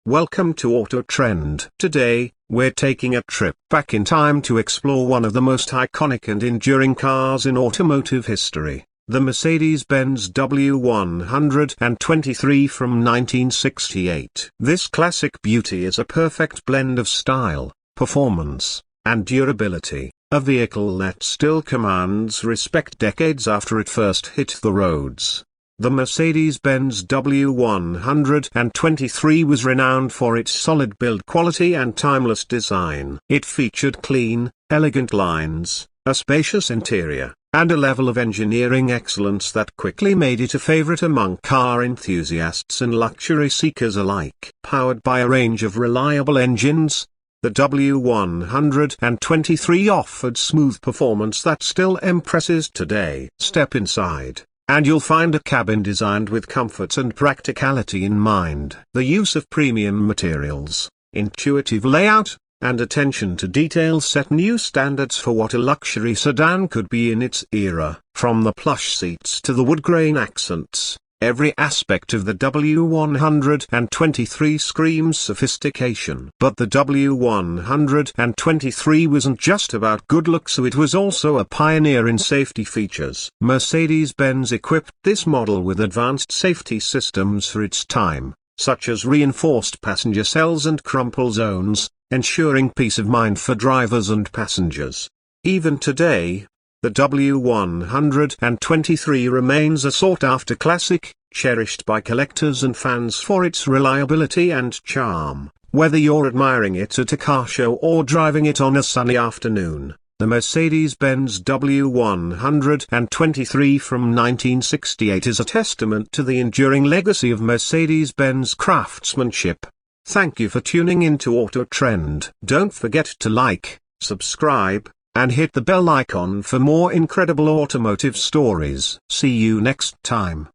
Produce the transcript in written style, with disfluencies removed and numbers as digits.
Welcome to Auto Trend. Today, we're taking a trip back in time to explore one of the most iconic and enduring cars in automotive history, the Mercedes Benz W123 from 1968. This classic beauty is a perfect blend of style, performance, and durability, a vehicle that still commands respect decades after it first hit the roads. The Mercedes Benz W123 was renowned for its solid build quality and timeless design. It featured clean, elegant lines, a spacious interior, and a level of engineering excellence that quickly made it a favorite among car enthusiasts and luxury seekers alike. Powered by a range of reliable engines, the W123 offered smooth performance that still impresses today. Step inside, and you'll find a cabin designed with comfort and practicality in mind. The use of premium materials, intuitive layout, and attention to detail set new standards for what a luxury sedan could be in its era. From the plush seats to the wood grain accents, every aspect of the W123 screams sophistication. But the W123 wasn't just about good looks, it was also a pioneer in safety features. Mercedes-Benz equipped this model with advanced safety systems for its time, such as reinforced passenger cells and crumple zones, ensuring peace of mind for drivers and passengers. Even today, the W123 remains a sought-after classic, cherished by collectors and fans for its reliability and charm. Whether you're admiring it at a car show or driving it on a sunny afternoon, the Mercedes-Benz W123 from 1968 is a testament to the enduring legacy of Mercedes-Benz craftsmanship. Thank you for tuning in to Auto Trend. Don't forget to like, subscribe, and hit the bell icon for more incredible automotive stories. See you next time.